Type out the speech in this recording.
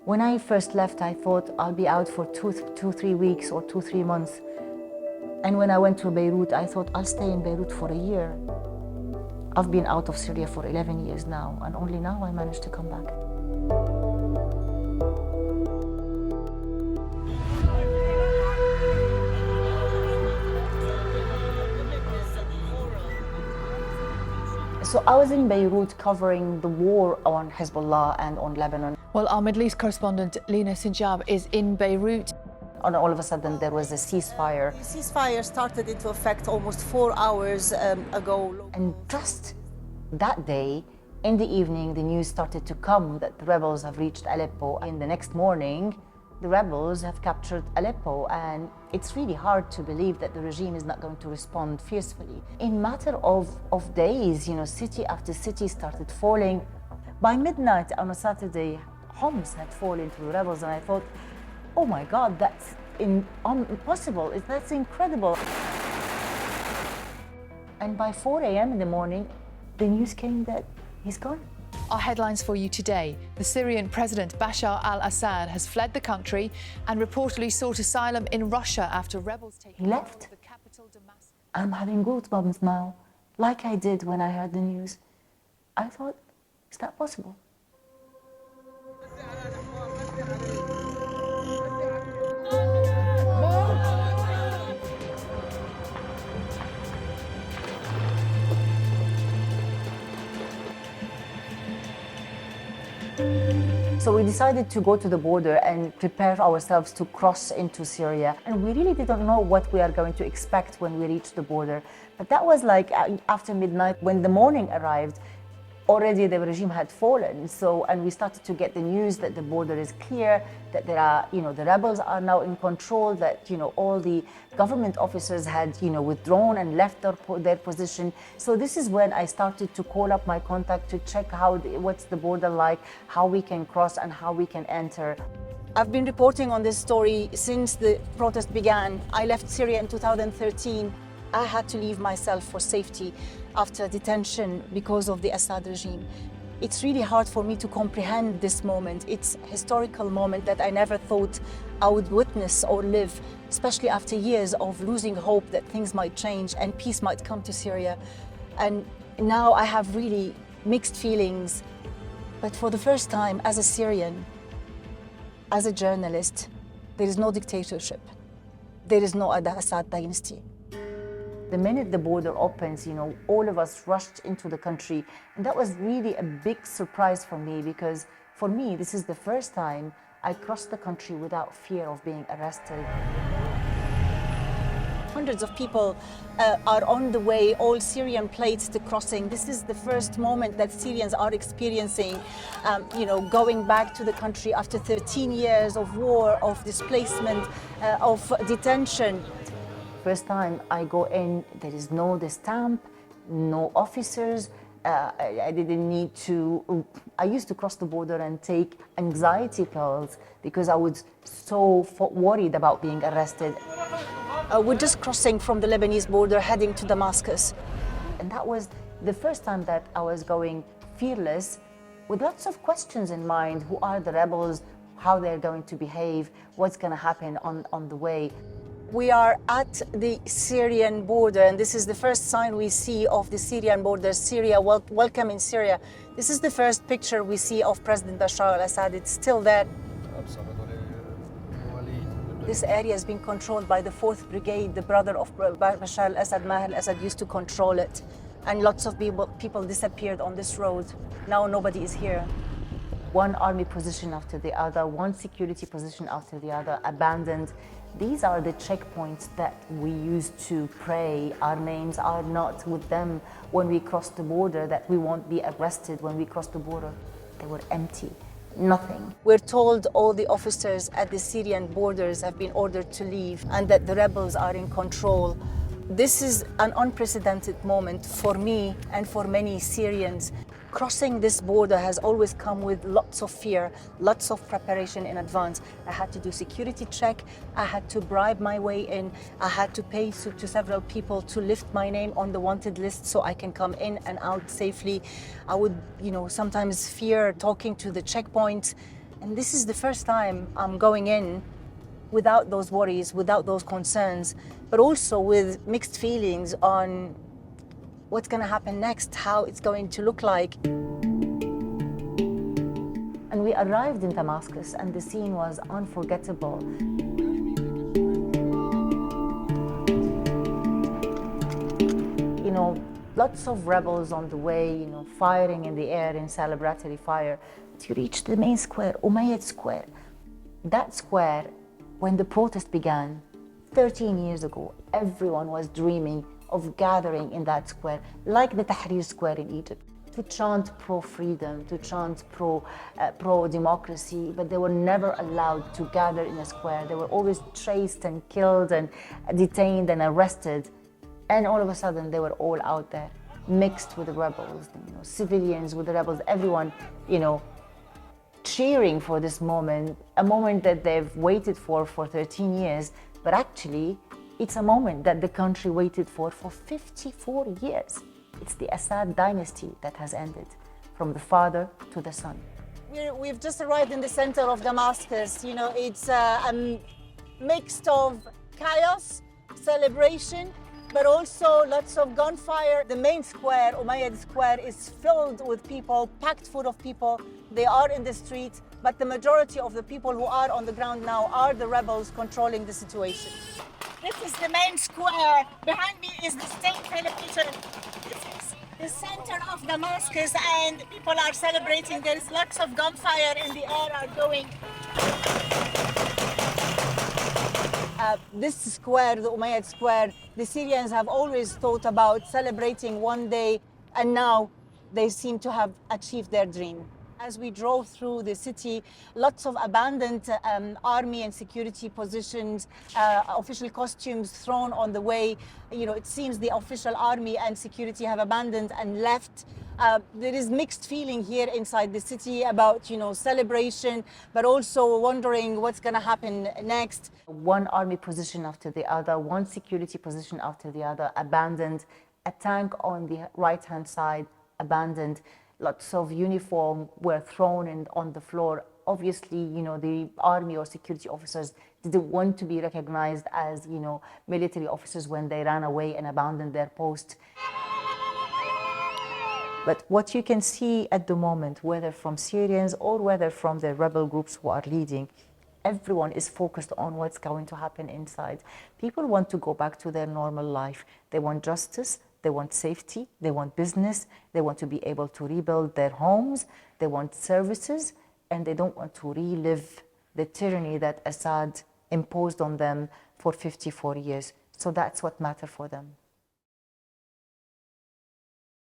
When I first left, I thought I'll be out for 3 weeks or 3 months. And when I went to Beirut, I thought I'll stay in Beirut for a year. I've been out of Syria for 11 years now, and only now I managed to come back. So I was in Beirut covering the war on Hezbollah and on Lebanon. Well, our Middle East correspondent Lina Sinjab is in Beirut. And all of a sudden there was a ceasefire. The ceasefire started into effect almost 4 hours ago. And just that day, in the evening, the news started to come that the rebels have reached Aleppo. In the next morning, the rebels have captured Aleppo, and it's really hard to believe that the regime is not going to respond fiercely. In matter of days, city after city started falling. By midnight on a Saturday, Homs had fallen to the rebels, and I thought, oh my God, that's impossible, that's incredible. And by 4 a.m. in the morning, the news came that he's gone. Our headlines for you today. The Syrian President Bashar al-Assad has fled the country and reportedly sought asylum in Russia after rebels taken left. the capital Damascus. I'm having goosebumps now, like I did when I heard the news. I thought, is that possible? So we decided to go to the border and prepare ourselves to cross into Syria. And we really didn't know what we are going to expect when we reached the border. But that was like after midnight. When the morning arrived, already the regime had fallen. And we started to get the news that the border is clear, that there are, the rebels are now in control, that, all the government officers had, withdrawn and left their position. So this is when I started to call up my contact to check what's the border like, how we can cross and how we can enter. I've been reporting on this story since the protest began. I left Syria in 2013. I had to leave myself for safety after detention because of the Assad regime. It's really hard for me to comprehend this moment. It's a historical moment that I never thought I would witness or live, especially after years of losing hope that things might change and peace might come to Syria. And now I have really mixed feelings. But for the first time, as a Syrian, as a journalist, there is no dictatorship. There is no Assad dynasty. The minute the border opens, all of us rushed into the country. And that was really a big surprise for me, because for me, this is the first time I crossed the country without fear of being arrested. Hundreds of people are on the way, all Syrian plates to crossing. This is the first moment that Syrians are experiencing, going back to the country after 13 years of war, of displacement, of detention. First time I go in, there is no stamp, no officers. I didn't need to. I used to cross the border and take anxiety pills because I was so worried about being arrested. We're just crossing from the Lebanese border, heading to Damascus. And that was the first time that I was going fearless, with lots of questions in mind. Who are the rebels? How they're going to behave? What's going to happen on the way? We are at the Syrian border, and this is the first sign we see of the Syrian border. Syria, welcome in Syria. This is the first picture we see of President Bashar al-Assad. It's still there. This area is being controlled by the 4th Brigade. The brother of Bashar al-Assad, Maher al-Assad, used to control it. And lots of people disappeared on this road. Now nobody is here. One army position after the other, one security position after the other, abandoned. These are the checkpoints that we use to pray. Our names are not with them when we cross the border, that we won't be arrested when we cross the border. They were empty, nothing. We're told all the officers at the Syrian borders have been ordered to leave and that the rebels are in control. This is an unprecedented moment for me and for many Syrians. Crossing this border has always come with lots of fear, lots of preparation in advance. I had to do security check, I had to bribe my way in, I had to pay to several people to lift my name on the wanted list so I can come in and out safely. I would, sometimes fear talking to the checkpoint. And this is the first time I'm going in without those worries, without those concerns, but also with mixed feelings on what's going to happen next, how it's going to look like. And we arrived in Damascus, and the scene was unforgettable. You know, lots of rebels on the way, you know, firing in the air in celebratory fire. To reach the main square, Umayyad Square. That square, when the protest began 13 years ago, everyone was dreaming of gathering in that square, like the Tahrir Square in Egypt, to chant pro-freedom, to chant pro-democracy, but they were never allowed to gather in a square. They were always chased and killed and detained and arrested. And all of a sudden, they were all out there, mixed with the rebels, you know, civilians with the rebels, everyone, you know, cheering for this moment, a moment that they've waited for 13 years, but actually, it's a moment that the country waited for 54 years. It's the Assad dynasty that has ended, from the father to the son. We've just arrived in the center of Damascus. You know, it's a mix of chaos, celebration, but also lots of gunfire. The main square, Umayyad Square, is filled with people, packed full of people. They are in the streets, but the majority of the people who are on the ground now are the rebels controlling the situation. This is the main square. Behind me is the state television. This is the center of Damascus, and people are celebrating. There is lots of gunfire in the air are going. This square, the Umayyad Square, the Syrians have always thought about celebrating one day, and now they seem to have achieved their dream. As we drove through the city, lots of abandoned army and security positions, official costumes thrown on the way. You know, it seems the official army and security have abandoned and left. There is mixed feeling here inside the city about, you know, celebration, but also wondering what's going to happen next. One army position after the other, one security position after the other, abandoned. A tank on the right-hand side, abandoned. Lots of uniform were thrown on the floor. Obviously, you know, the army or security officers didn't want to be recognized as, you know, military officers when they ran away and abandoned their post. But what you can see at the moment, whether from Syrians or whether from the rebel groups who are leading, everyone is focused on what's going to happen inside. People want to go back to their normal life. They want justice, they want safety, they want business, they want to be able to rebuild their homes, they want services, and they don't want to relive the tyranny that Assad imposed on them for 54 years. So that's what matters for them.